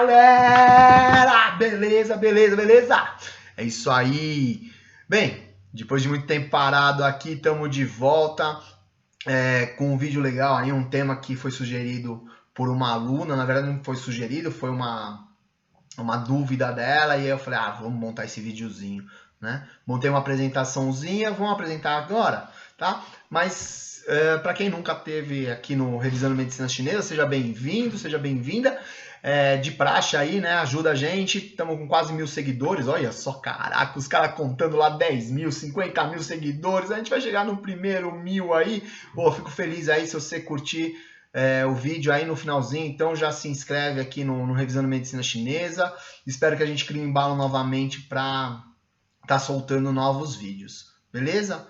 galera! Beleza, beleza, beleza? É isso aí. Bem, depois de muito tempo parado aqui, estamos de volta com um vídeo legal aí, um tema que foi sugerido por uma aluna. Na verdade não foi sugerido, foi uma dúvida dela, e aí eu falei, vamos montar esse videozinho, né? Montei uma apresentaçãozinha, vamos apresentar agora, tá? Mas para quem nunca esteve aqui no Revisando Medicina Chinesa, seja bem-vindo, seja bem-vinda. De praxe aí, né? Ajuda a gente. Estamos com quase 1.000 seguidores. Olha só, caraca, os caras contando lá 10 mil, 50 mil seguidores. A gente vai chegar no primeiro 1.000 aí. Pô, fico feliz aí se você curtir o vídeo aí no finalzinho. Então já se inscreve aqui no Revisando Medicina Chinesa. Espero que a gente crie um embalo novamente para estar soltando novos vídeos. Beleza?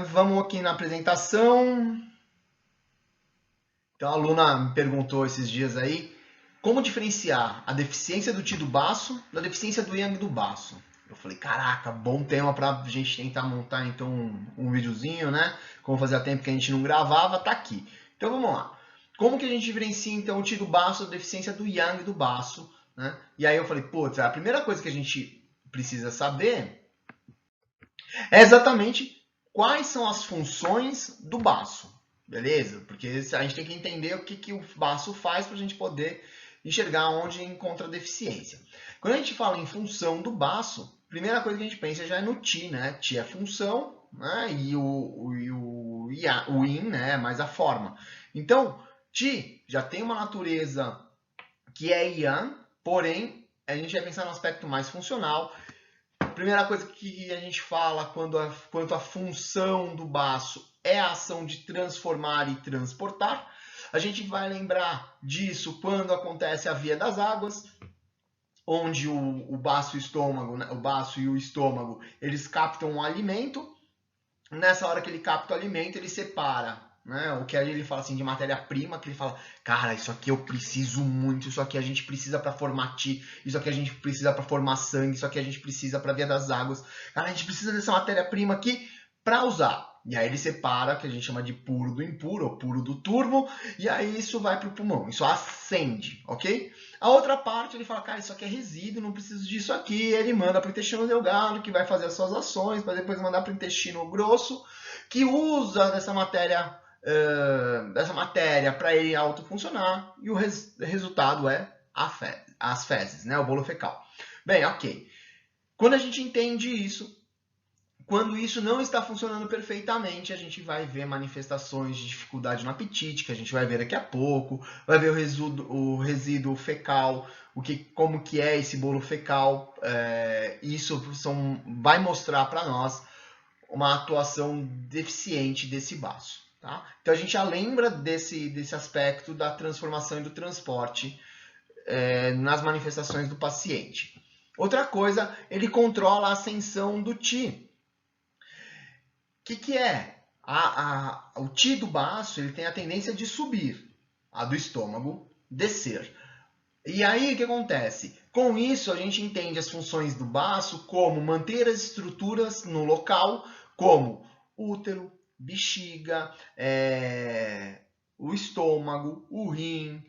Vamos aqui na apresentação. Então a aluna me perguntou esses dias aí como diferenciar a deficiência do Qi do baço da deficiência do Yang do baço. Eu falei, caraca, bom tema para a gente tentar montar então um videozinho, né? Como fazia tempo que a gente não gravava, tá aqui. Então vamos lá. Como que a gente diferencia então o Qi do baço da deficiência do Yang do baço, né? E aí eu falei, putz, a primeira coisa que a gente precisa saber é exatamente quais são as funções do baço, beleza? Porque a gente tem que entender o que o baço faz para a gente poder enxergar onde encontra a deficiência. Quando a gente fala em função do baço, a primeira coisa que a gente pensa já é no Qi, né? Qi é função, né? E o Yin, né? É mais a forma. Então, Qi já tem uma natureza que é Yang, porém, a gente vai pensar no aspecto mais funcional. A primeira coisa que a gente fala quanto à função do baço é a ação de transformar e transportar. A gente vai lembrar disso quando acontece a via das águas, onde o baço e o estômago, né, o baço e o estômago, eles captam um alimento. Nessa hora que ele capta o alimento, ele separa, né, o que aí ele fala assim de matéria-prima, que ele fala, cara, isso aqui eu preciso muito, isso aqui a gente precisa para formar Qi, isso aqui a gente precisa para formar sangue, isso aqui a gente precisa para via das águas. Cara, a gente precisa dessa matéria-prima aqui para usar. E aí ele separa, que a gente chama de puro do impuro, ou puro do turvo, e aí isso vai para o pulmão, isso acende, ok? A outra parte ele fala, cara, isso aqui é resíduo, não preciso disso aqui, ele manda para o intestino delgado, que vai fazer as suas ações, para depois mandar para o intestino grosso, que usa dessa matéria para ele autofuncionar, e o resultado é as fezes, né? O bolo fecal. Bem, ok. Quando a gente entende isso, quando isso não está funcionando perfeitamente, a gente vai ver manifestações de dificuldade no apetite, que a gente vai ver daqui a pouco, vai ver o resíduo fecal, como que é esse bolo fecal. Isso vai mostrar para nós uma atuação deficiente desse baço. Tá? Então a gente já lembra desse aspecto da transformação e do transporte nas manifestações do paciente. Outra coisa, ele controla a ascensão do Qi. O que é? O Qi do baço ele tem a tendência de subir, a do estômago descer. E aí o que acontece? Com isso a gente entende as funções do baço como manter as estruturas no local, como útero, bexiga, o estômago, o rim,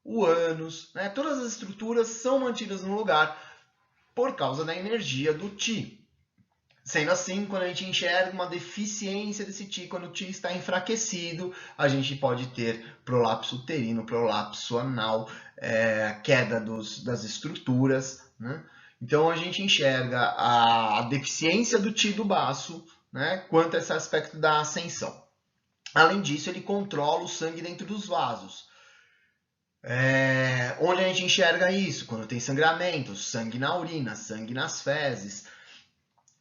o ânus, né? Todas as estruturas são mantidas no lugar por causa da energia do Qi. Sendo assim, quando a gente enxerga uma deficiência desse Qi, quando o Qi está enfraquecido, a gente pode ter prolapso uterino, prolapso anal, queda das estruturas, né? Então a gente enxerga a deficiência do Qi do baço, né, quanto a esse aspecto da ascensão. Além disso, ele controla o sangue dentro dos vasos. Onde a gente enxerga isso? Quando tem sangramento, sangue na urina, sangue nas fezes,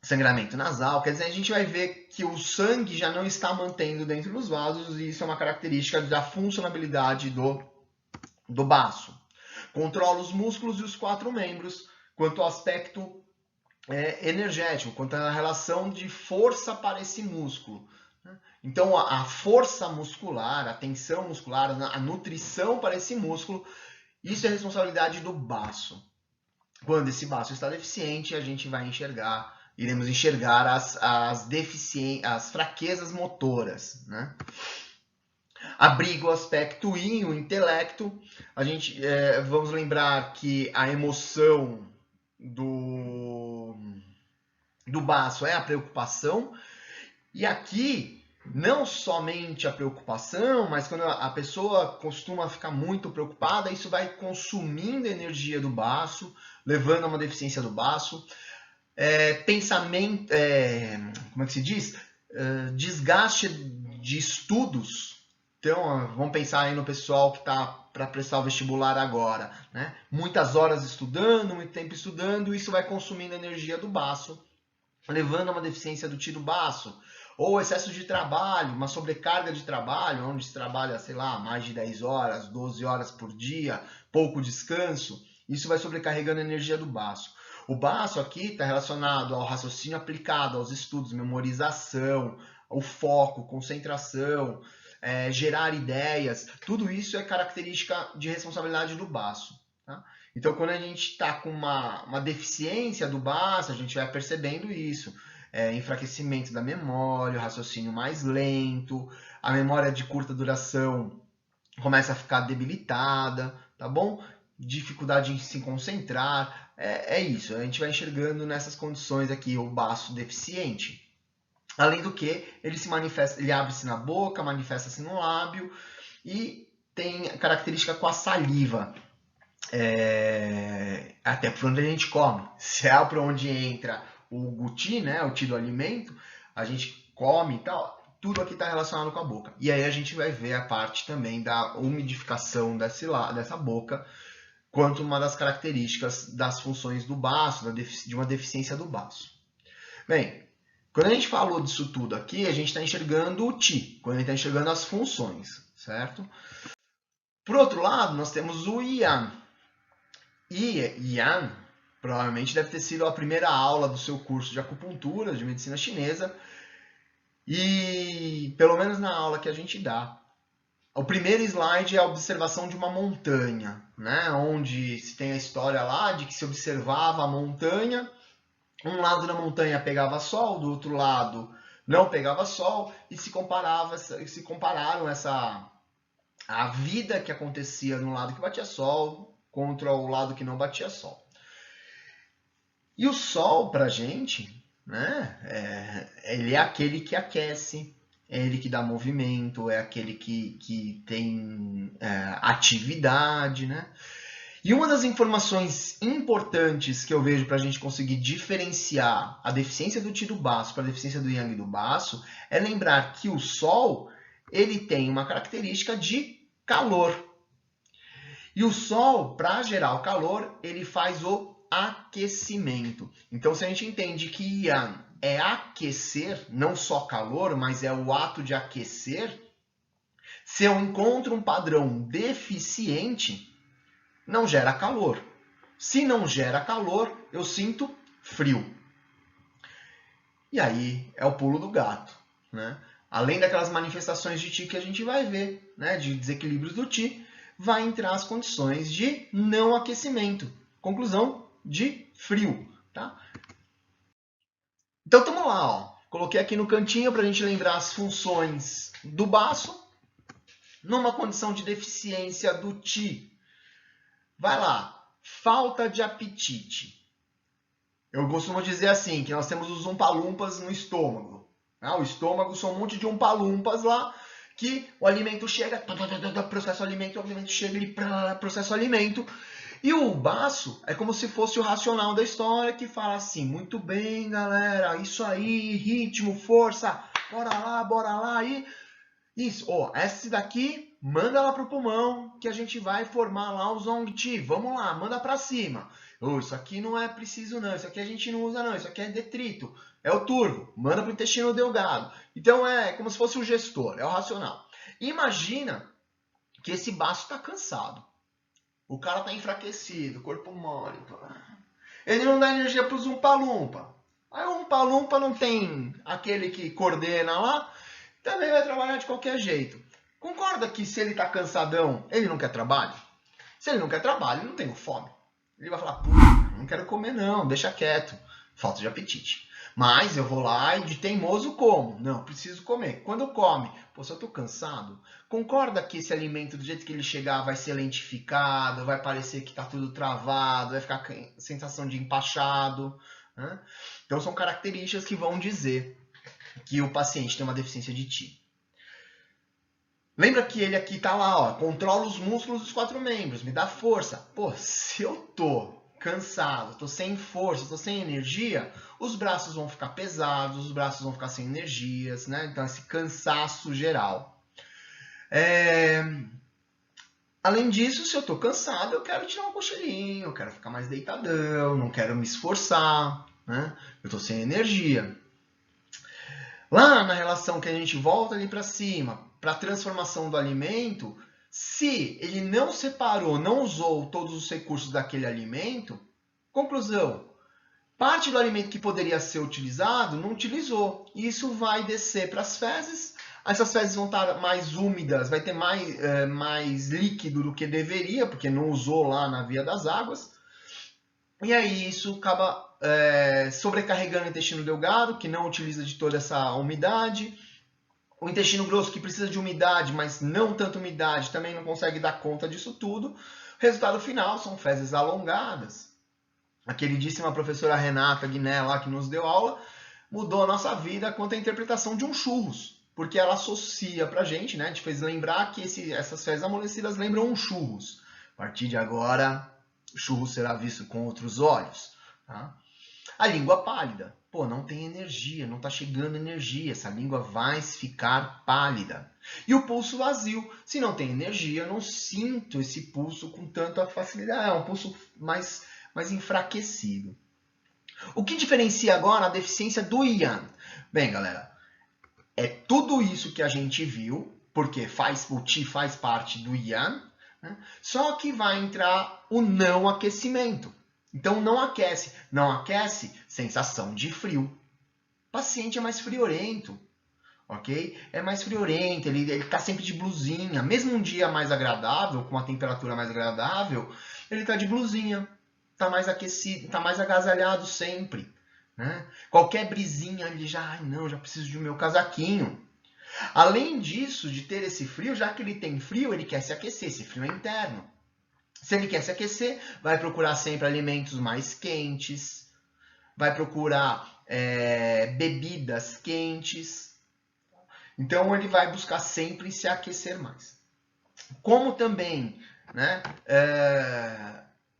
sangramento nasal, quer dizer, a gente vai ver que o sangue já não está mantendo dentro dos vasos, e isso é uma característica da funcionalidade do baço. Controla os músculos e os 4 membros, quanto ao aspecto energético, quanto à relação de força para esse músculo. Então, a força muscular, a tensão muscular, a nutrição para esse músculo, isso é responsabilidade do baço. Quando esse baço está deficiente, a gente vai iremos enxergar as fraquezas motoras, né? abriga o aspecto yin, o intelecto. A gente vamos lembrar que a emoção do baço é a preocupação. E aqui, não somente a preocupação, mas quando a pessoa costuma ficar muito preocupada, isso vai consumindo a energia do baço, levando a uma deficiência do baço. Pensamento, como é que se diz? Desgaste de estudos. Então, vamos pensar aí no pessoal que está para prestar o vestibular agora, né? Muitas horas estudando, muito tempo estudando, isso vai consumindo a energia do baço, levando a uma deficiência do ti do baço. Ou excesso de trabalho, uma sobrecarga de trabalho, onde se trabalha, sei lá, mais de 10 horas, 12 horas por dia, pouco descanso, isso vai sobrecarregando a energia do baço. O baço aqui está relacionado ao raciocínio aplicado, aos estudos, memorização, o foco, concentração, gerar ideias, tudo isso é característica de responsabilidade do baço. Tá? Então, quando a gente está com uma deficiência do baço, a gente vai percebendo isso. Enfraquecimento da memória, o raciocínio mais lento, a memória de curta duração começa a ficar debilitada, tá bom? Dificuldade em se concentrar, é isso. A gente vai enxergando nessas condições aqui o baço deficiente. Além do que, ele se manifesta, ele abre-se na boca, manifesta-se no lábio e tem característica com a saliva. Até por onde a gente come. Se é para onde entra o guti, né, o ti do alimento, a gente come e tal, tudo aqui está relacionado com a boca. E aí a gente vai ver a parte também da umidificação dessa boca, quanto uma das características das funções do baço, de uma deficiência do baço. Bem, quando a gente falou disso tudo aqui, a gente está enxergando o ti, quando a gente está enxergando as funções, certo? Por outro lado, nós temos o yang. E yang provavelmente deve ter sido a primeira aula do seu curso de acupuntura, de medicina chinesa, e pelo menos na aula que a gente dá. O primeiro slide é a observação de uma montanha, né? Onde se tem a história lá de que se observava a montanha, um lado da montanha pegava sol, do outro lado não pegava sol, e se compararam a vida que acontecia no lado que batia sol contra o lado que não batia sol. E o sol, para a gente, né, ele é aquele que aquece, é ele que dá movimento, é aquele que tem atividade, né? E uma das informações importantes que eu vejo para a gente conseguir diferenciar a deficiência do ti do baço para a deficiência do yang do baço é lembrar que o sol ele tem uma característica de calor. E o sol, para gerar o calor, ele faz o aquecimento. Então, se a gente entende que yang é aquecer, não só calor, mas é o ato de aquecer, se eu encontro um padrão deficiente, não gera calor. Se não gera calor, eu sinto frio. E aí é o pulo do gato, né? Além daquelas manifestações de ti que a gente vai ver, né, de desequilíbrios do ti, vai entrar as condições de não aquecimento. Conclusão, de frio, tá? Então, estamos lá, ó. Coloquei aqui no cantinho para a gente lembrar as funções do baço numa condição de deficiência do ti. Vai lá, falta de apetite. Eu costumo dizer assim, que nós temos os umpalumpas no estômago. O estômago são um monte de umpalumpas lá, que o alimento chega, processa o alimento chega, ele processa o alimento. E o baço é como se fosse o racional da história, que fala assim, muito bem, galera, isso aí, ritmo, força, bora lá, e isso, essa daqui, manda lá pro pulmão, que a gente vai formar lá o Zong Ti, vamos lá, manda pra cima. Isso aqui não é preciso não, isso aqui a gente não usa não, isso aqui é detrito, é o turvo, manda pro intestino delgado. Então é como se fosse o gestor, é o racional. Imagina que esse baço está cansado, o cara está enfraquecido, corpo mole, ele não dá energia para os umpa-lumpa. Aí o umpa-lumpa não tem aquele que coordena lá, também vai trabalhar de qualquer jeito. Concorda que se ele está cansadão, ele não quer trabalho? Se ele não quer trabalho, ele não tem fome. Ele vai falar, não quero comer não, deixa quieto. Falta de apetite. Mas eu vou lá e de teimoso como. Não, preciso comer. Quando come, pô, se eu tô cansado, concorda que esse alimento, do jeito que ele chegar, vai ser lentificado, vai parecer que tá tudo travado, vai ficar com sensação de empachado, né? Então são características que vão dizer que o paciente tem uma deficiência de Qi. Lembra que ele aqui tá lá, ó, controla os músculos dos 4 membros, me dá força. Pô, se eu tô cansado, tô sem força, tô sem energia, os braços vão ficar pesados, os braços vão ficar sem energias, né? Então esse cansaço geral. Além disso, se eu tô cansado, eu quero tirar um cochilinho, eu quero ficar mais deitadão, não quero me esforçar, né? Eu tô sem energia. Lá na relação que a gente volta ali para cima, para a transformação do alimento, se ele não separou, não usou todos os recursos daquele alimento, conclusão, parte do alimento que poderia ser utilizado, não utilizou. E isso vai descer para as fezes, essas fezes vão estar mais úmidas, vai ter mais líquido do que deveria, porque não usou lá na via das águas. E aí isso acaba sobrecarregando o intestino delgado, que não utiliza de toda essa umidade. O intestino grosso, que precisa de umidade, mas não tanta umidade, também não consegue dar conta disso tudo. O resultado final são fezes alongadas. A queridíssima professora Renata Guiné, lá que nos deu aula, mudou a nossa vida quanto à interpretação de um churros. Porque ela associa pra gente, né? A gente fez lembrar que essas fezes amolecidas lembram um churros. A partir de agora, o churros será visto com outros olhos. Tá? A língua pálida. Pô, não tem energia, não está chegando energia. Essa língua vai ficar pálida. E o pulso vazio. Se não tem energia, eu não sinto esse pulso com tanta facilidade. É um pulso mais enfraquecido. O que diferencia agora a deficiência do Yang? Bem, galera, é tudo isso que a gente viu, porque o Qi faz parte do Yang, né? Só que vai entrar o não aquecimento. Então não aquece. Não aquece, sensação de frio. O paciente é mais friorento, ok? É mais friorento, ele está sempre de blusinha. Mesmo um dia mais agradável, com uma temperatura mais agradável, ele está de blusinha. Está mais aquecido, está mais agasalhado sempre. Né? Qualquer brisinha ele já, já preciso do meu casaquinho. Além disso, de ter esse frio, já que ele tem frio, ele quer se aquecer. Esse frio é interno. Se ele quer se aquecer, vai procurar sempre alimentos mais quentes, vai procurar bebidas quentes. Então, ele vai buscar sempre se aquecer mais. Como também, né,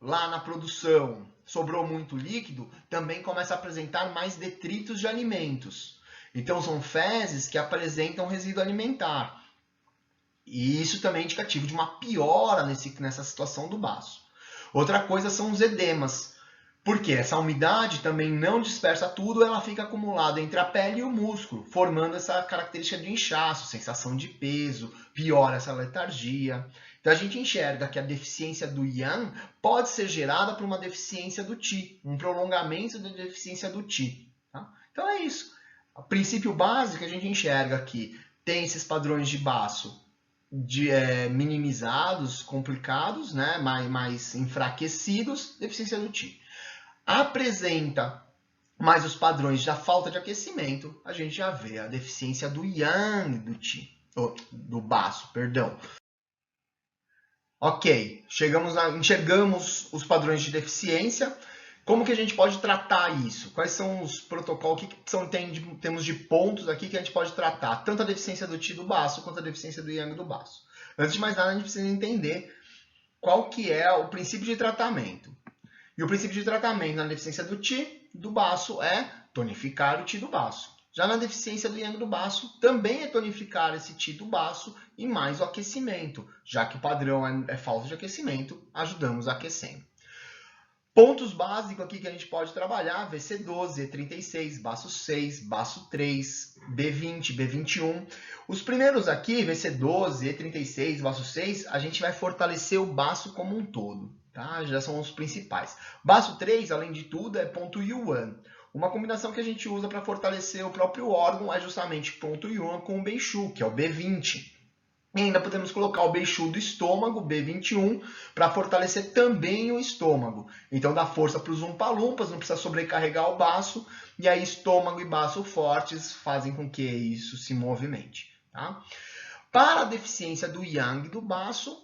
lá na produção sobrou muito líquido, também começa a apresentar mais detritos de alimentos. Então, são fezes que apresentam resíduo alimentar. E isso também é indicativo de uma piora nessa situação do baço. Outra coisa são os edemas. Porque essa umidade também não dispersa tudo, ela fica acumulada entre a pele e o músculo, formando essa característica de inchaço, sensação de peso, piora essa letargia. Então a gente enxerga que a deficiência do Yang pode ser gerada por uma deficiência do Qi, um prolongamento da deficiência do Qi. Tá? Então é isso. O princípio básico a gente enxerga que tem esses padrões de baço minimizados, complicados, né? mais enfraquecidos, deficiência do Qi. Apresenta mais os padrões da falta de aquecimento, a gente já vê a deficiência do Yang do Qi, do baço, perdão. Ok, enxergamos os padrões de deficiência. Como que a gente pode tratar isso? Quais são os protocolos? O que temos de pontos aqui que a gente pode tratar? Tanto a deficiência do Qi do baço quanto a deficiência do Yang do baço. Antes de mais nada, a gente precisa entender qual que é o princípio de tratamento. E o princípio de tratamento na deficiência do Qi do baço é tonificar o Qi do baço. Já na deficiência do Yang do baço, também é tonificar esse Qi do baço e mais o aquecimento. Já que o padrão é falta de aquecimento, ajudamos aquecendo. Pontos básicos aqui que a gente pode trabalhar, VC12, E36, baço 6, baço 3, B20, B21. Os primeiros aqui, VC12, E36, baço 6, a gente vai fortalecer o baço como um todo. Tá? Já são os principais. Baço 3, além de tudo, é ponto Yuan. Uma combinação que a gente usa para fortalecer o próprio órgão é justamente ponto Yuan com o Beichu, que é o B20. E ainda podemos colocar o Beixu do estômago, B21, para fortalecer também o estômago. Então dá força para os umpa-lumpas, não precisa sobrecarregar o baço, e aí estômago e baço fortes fazem com que isso se movimente. Tá? Para a deficiência do yang do baço,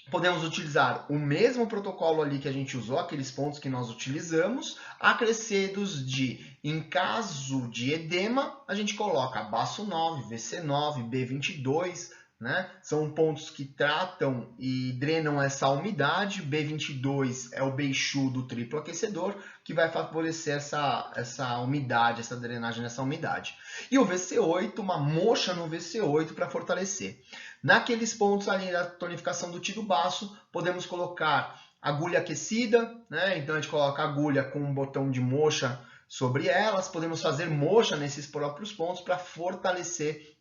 podemos utilizar o mesmo protocolo ali que a gente usou, aqueles pontos que nós utilizamos, acrescidos de, em caso de edema, a gente coloca baço 9, VC9, B22, né? São pontos que tratam e drenam essa umidade. B22 é o Beixu do triplo aquecedor, que vai favorecer essa umidade, essa drenagem dessa umidade. E o VC8, uma moxa no VC8 para fortalecer. Naqueles pontos ali da tonificação do tiro baço, podemos colocar agulha aquecida, né? Então a gente coloca a agulha com um botão de moxa sobre elas. Podemos fazer moxa nesses próprios pontos para fortalecer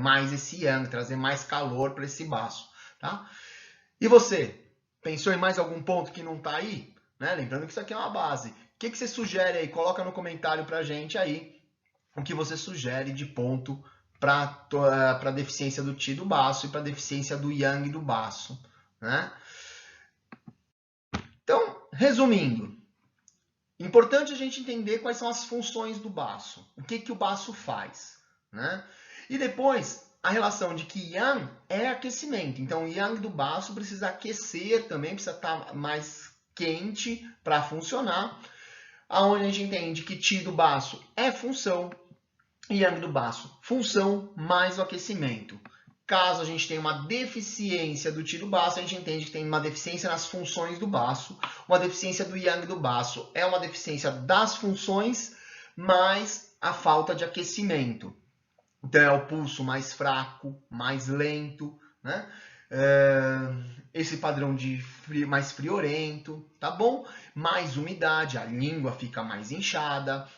mais esse yang, trazer mais calor para esse baço. Tá? E você, pensou em mais algum ponto que não está aí? Né? Lembrando que isso aqui é uma base. O que você sugere aí? Coloca no comentário para a gente aí o que você sugere de ponto para a deficiência do Qi do baço e para a deficiência do Yang do baço. Né? Então, resumindo, importante a gente entender quais são as funções do baço, o que o baço faz. Né? E depois, a relação de que Yang é aquecimento. Então, o Yang do baço precisa aquecer também, precisa estar mais quente para funcionar. Aonde a gente entende que Qi do baço é função, e Yang do baço, função mais o aquecimento. Caso a gente tenha uma deficiência do Qi do baço, a gente entende que tem uma deficiência nas funções do baço. Uma deficiência do Yang do baço é uma deficiência das funções, mais a falta de aquecimento. Então é o pulso mais fraco, mais lento, né? Esse padrão de frio, mais friorento, tá bom? Mais umidade, a língua fica mais inchada,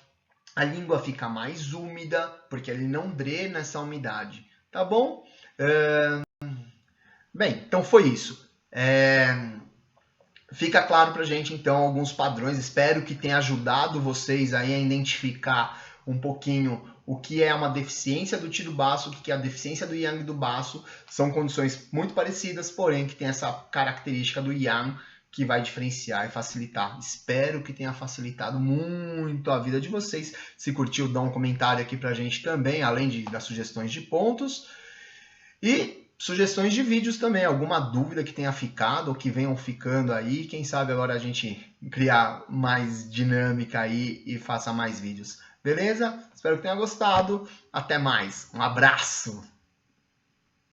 a língua fica mais úmida, porque ele não drena essa umidade, tá bom? Bem, então foi isso. Fica claro pra gente, então, alguns padrões. Espero que tenha ajudado vocês aí a identificar um pouquinho o que é uma deficiência do Qi do baço, o que é a deficiência do Yang do baço. São condições muito parecidas, porém que tem essa característica do Yang que vai diferenciar e facilitar. Espero que tenha facilitado muito a vida de vocês. Se curtiu, dá um comentário aqui pra gente também, além das sugestões de pontos. E sugestões de vídeos também, alguma dúvida que tenha ficado ou que venham ficando aí. Quem sabe agora a gente criar mais dinâmica aí e faça mais vídeos. Beleza? Espero que tenha gostado. Até mais. Um abraço!